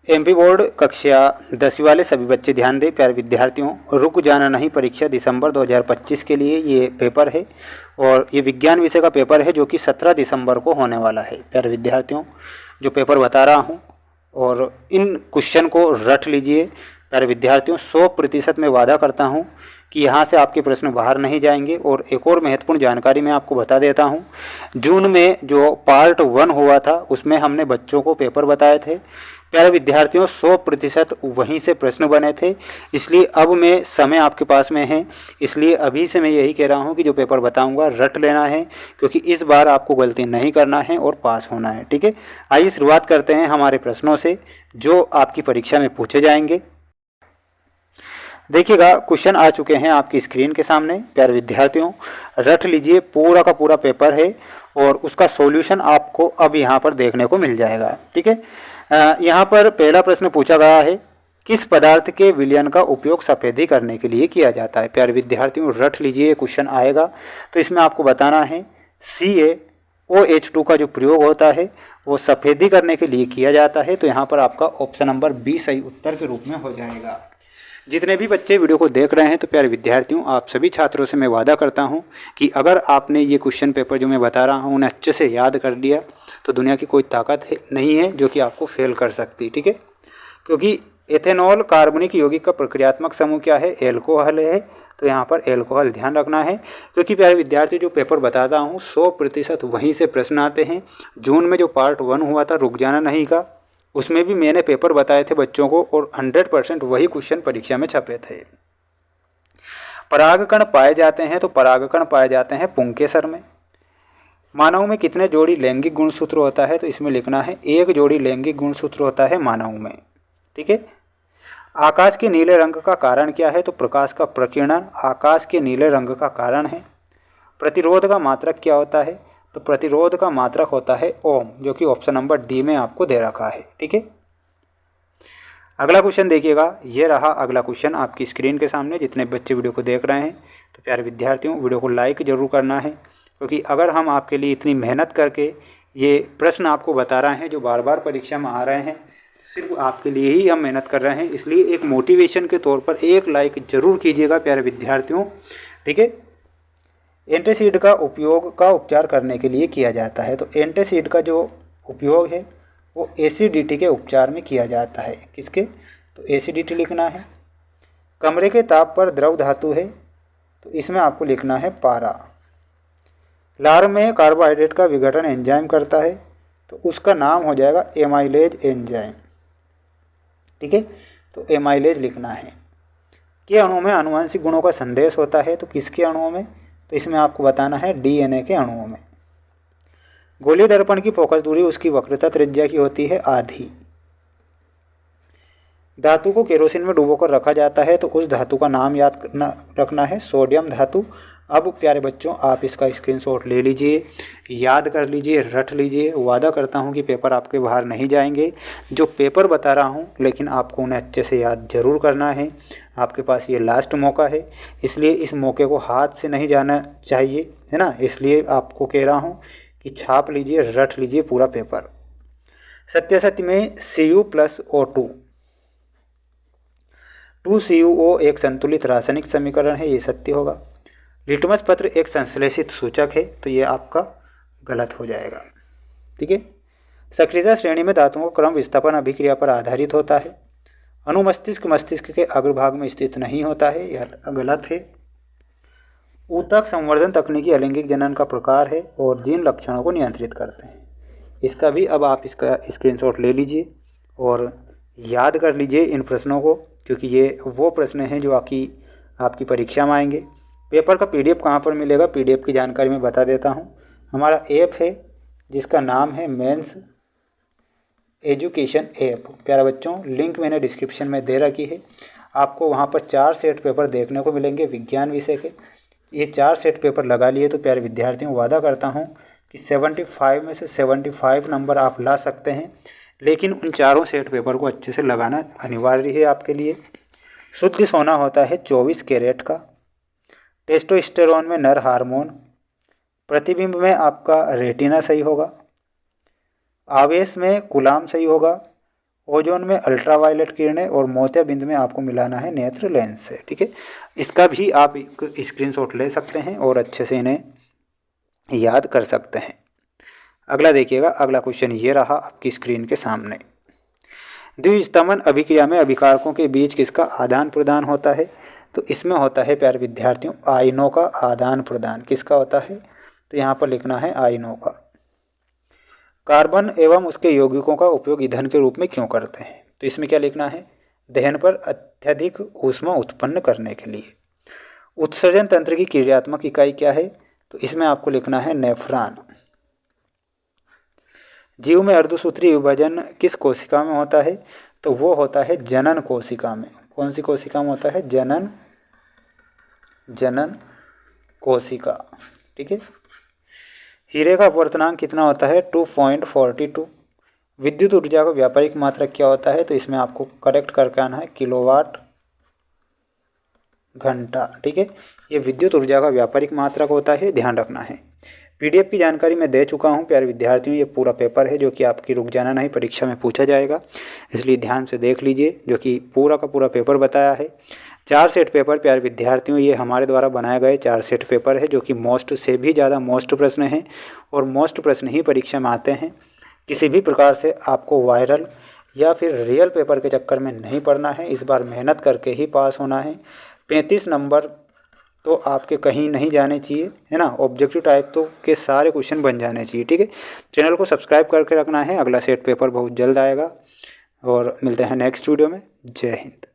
MP board कक्षा 10वीं वाले सभी बच्चे ध्यान दें प्यारे विद्यार्थियों। रुक जाना नहीं परीक्षा दिसंबर 2025 के लिए ये पेपर है और ये विज्ञान विषय का पेपर है जो कि 17 दिसंबर को होने वाला है। प्यारे विद्यार्थियों, जो पेपर बता रहा हूँ और इन क्वेश्चन को रट लीजिए। प्यारे विद्यार्थियों, 100% मैं वादा करता हूँ कि यहाँ से आपके प्रश्न बाहर नहीं जाएंगे। और एक और महत्वपूर्ण जानकारी मैं आपको बता देता हूँ। जून में जो पार्ट 1 हुआ था उसमें हमने बच्चों को पेपर बताए थे। प्यारे विद्यार्थियों, 100% वहीं से प्रश्न बने थे। इसलिए अब मैं समय आपके पास में है, इसलिए अभी से मैं यही कह रहा हूँ कि जो पेपर बताऊँगा रट लेना है, क्योंकि इस बार आपको गलती नहीं करना है और पास होना है। ठीक है, आइए शुरुआत करते हैं हमारे प्रश्नों से जो आपकी परीक्षा में पूछे जाएंगे। देखिएगा, क्वेश्चन आ चुके हैं आपकी स्क्रीन के सामने। प्यारे विद्यार्थियों, रट लीजिए, पूरा का पूरा पेपर है और उसका सॉल्यूशन आपको अब यहाँ पर देखने को मिल जाएगा। ठीक है, यहाँ पर पहला प्रश्न पूछा गया है, किस पदार्थ के विलयन का उपयोग सफ़ेदी करने के लिए किया जाता है। प्यारे विद्यार्थियों, रट लीजिए, क्वेश्चन आएगा तो इसमें आपको बताना है CaOH2 का जो प्रयोग होता है वो सफ़ेदी करने के लिए किया जाता है। तो यहाँ पर आपका ऑप्शन नंबर बी सही उत्तर के रूप में हो जाएगा। जितने भी बच्चे वीडियो को देख रहे हैं तो प्यारे विद्यार्थियों, आप सभी छात्रों से मैं वादा करता हूं कि अगर आपने ये क्वेश्चन पेपर जो मैं बता रहा हूं उन्हें अच्छे से याद कर लिया तो दुनिया की कोई ताकत नहीं है जो कि आपको फेल कर सकती। ठीक है, क्योंकि एथेनॉल कार्बनिक यौगिक का प्रक्रियात्मक समूह क्या है, एल्कोहल है। तो यहाँ पर एल्कोहल ध्यान रखना है, क्योंकि प्यारे विद्यार्थी जो पेपर बताता हूँ 100% वहीं से प्रश्न आते हैं। जून में जो पार्ट 1 हुआ था रुक जाना नहीं का, उसमें भी मैंने पेपर बताए थे बच्चों को और 100% वही क्वेश्चन परीक्षा में छपे थे। परागकण पाए जाते हैं, तो परागकण पाए जाते हैं पुंकेसर में। मानव में कितने जोड़ी लैंगिक गुणसूत्र होता है, तो इसमें लिखना है 1 जोड़ी लैंगिक गुणसूत्र होता है मानव में। ठीक है, आकाश के नीले रंग का कारण क्या है, तो प्रकाश का प्रकीर्णन आकाश के नीले रंग का कारण है। प्रतिरोध का मात्रक क्या होता है, तो प्रतिरोध का मात्रक होता है ओम, जो कि ऑप्शन नंबर डी में आपको दे रखा है। ठीक है, अगला क्वेश्चन देखिएगा, ये रहा अगला क्वेश्चन आपकी स्क्रीन के सामने। जितने बच्चे वीडियो को देख रहे हैं तो प्यारे विद्यार्थियों, वीडियो को लाइक ज़रूर करना है, क्योंकि अगर हम आपके लिए इतनी मेहनत करके ये प्रश्न आपको बता रहे हैं जो बार बार परीक्षा में आ रहे हैं, सिर्फ आपके लिए ही हम मेहनत कर रहे हैं। इसलिए एक मोटिवेशन के तौर पर एक लाइक ज़रूर कीजिएगा प्यारे विद्यार्थियों। ठीक है, एंटासिड का उपयोग का उपचार करने के लिए किया जाता है, तो एंटासिड का जो उपयोग है वो एसिडिटी के उपचार में किया जाता है। किसके, तो एसिडिटी लिखना है। कमरे के ताप पर द्रव धातु है, तो इसमें आपको लिखना है पारा। लार में कार्बोहाइड्रेट का विघटन एंजाइम करता है, तो उसका नाम हो जाएगा एमाइलेज एंजाइम। ठीक है, तो एमाइलेज लिखना है। के अणु में आनुवंशिक गुणों का संदेश होता है, तो किसके अणुओं में, तो इसमें आपको बताना है DNA के अणुओं में। गोलीय दर्पण की फोकस दूरी उसकी वक्रता त्रिज्या की होती है आधी। धातु को केरोसिन में डुबोकर रखा जाता है, तो उस धातु का नाम याद रखना है सोडियम धातु। अब प्यारे बच्चों, आप इसका स्क्रीनशॉट ले लीजिए, याद कर लीजिए, रट लीजिए। वादा करता हूं कि पेपर आपके बाहर नहीं जाएंगे। जो पेपर बता रहा हूं लेकिन आपको उन्हें अच्छे से याद जरूर करना है। आपके पास ये लास्ट मौका है, इसलिए इस मौके को हाथ से नहीं जाना चाहिए, है ना। इसलिए आपको कह रहा हूँ कि छाप लीजिए, रट लीजिए पूरा पेपर। सत्य में Cu+O2 2CuO एक संतुलित रासायनिक समीकरण है, ये सत्य होगा। लिटमस पत्र एक संश्लेषित सूचक है, तो ये आपका गलत हो जाएगा। ठीक है, सक्रियता श्रेणी में धातुओं का क्रम विस्थापन अभिक्रिया पर आधारित होता है। अनुमस्तिष्क मस्तिष्क के अग्रभाग में स्थित नहीं होता है, यह गलत है। ऊतक संवर्धन तकनीकी अलैंगिक जनन का प्रकार है और जीन लक्षणों को नियंत्रित करते हैं। इसका भी अब आप इसका स्क्रीनशॉट ले लीजिए और याद कर लीजिए इन प्रश्नों को, क्योंकि ये वो प्रश्न हैं जो आपकी परीक्षा में आएंगे। पेपर का PDF कहाँ पर मिलेगा, PDF की जानकारी मैं बता देता हूँ। हमारा ऐप है जिसका नाम है मेंस एजुकेशन ऐप। प्यारे बच्चों, लिंक मैंने डिस्क्रिप्शन में दे रखी है। आपको वहाँ पर 4 सेट पेपर देखने को मिलेंगे विज्ञान विषय के। ये 4 सेट पेपर लगा लिए तो प्यारे विद्यार्थियों, वादा करता हूँ कि 75 में से 75 नंबर आप ला सकते हैं। लेकिन उन चारों सेट पेपर को अच्छे से लगाना अनिवार्य है आपके लिए। शुद्ध सोना होता है 24 कैरेट का। टेस्टोस्टेरोन में नर हार्मोन। प्रतिबिंब में आपका रेटिना सही होगा। आवेश में कूलाम सही होगा ओजोन में अल्ट्रावायलेट किरणें और मोतियाबिंद में आपको मिलाना है नेत्र लेंस से। ठीक है, इसका भी आप एक स्क्रीनशॉट ले सकते हैं और अच्छे से इन्हें याद कर सकते हैं। अगला देखिएगा, अगला क्वेश्चन ये रहा आपकी स्क्रीन के सामने। द्विस्तमन अभिक्रिया में अभिकारकों के बीच किसका आदान प्रदान होता है? तो इसमें होता है प्यारे विद्यार्थियों आयनों का आदान प्रदान। किसका होता है? तो यहाँ पर लिखना है आयनों का। कार्बन एवं उसके यौगिकों का उपयोग ईंधन के रूप में क्यों करते हैं? तो इसमें क्या लिखना है? दहन पर अत्यधिक ऊष्मा उत्पन्न करने के लिए। उत्सर्जन तंत्र की क्रियात्मक इकाई क्या है? तो इसमें आपको लिखना है नेफ्रॉन। जीव में अर्धसूत्रीय विभाजन किस कोशिका में होता है? तो वो होता है जनन कोशिका में। कौन सी कोशिका में होता है? जनन कोशिका। ठीक है। हीरे का अपवर्तनांक कितना होता है? 2.42। विद्युत ऊर्जा का व्यापारिक मात्रक क्या होता है? तो इसमें आपको करेक्ट करके आना है किलोवाट घंटा। ठीक है, ये विद्युत ऊर्जा का व्यापारिक मात्रक होता है, ध्यान रखना है। पीडीएफ की जानकारी मैं दे चुका हूँ प्यारे विद्यार्थियों। ये पूरा पेपर है जो कि आपकी रुक जाना नहीं, परीक्षा में पूछा जाएगा, इसलिए ध्यान से देख लीजिए, जो कि पूरा का पूरा पेपर बताया है। 4 सेट पेपर प्यारे विद्यार्थियों, ये हमारे द्वारा बनाए गए 4 सेट पेपर है, जो कि मोस्ट से भी ज़्यादा मोस्ट प्रश्न हैं और मोस्ट प्रश्न ही परीक्षा में आते हैं। किसी भी प्रकार से आपको वायरल या फिर रियल पेपर के चक्कर में नहीं पड़ना है, इस बार मेहनत करके ही पास होना है। 35 नंबर तो आपके कहीं नहीं जाने चाहिए, है ना। ऑब्जेक्टिव टाइप तो के सारे क्वेश्चन बन जाने चाहिए। ठीक है, चैनल को सब्सक्राइब करके रखना है। अगला सेट पेपर बहुत जल्द आएगा और मिलते हैं नेक्स्ट वीडियो में। जय हिंद।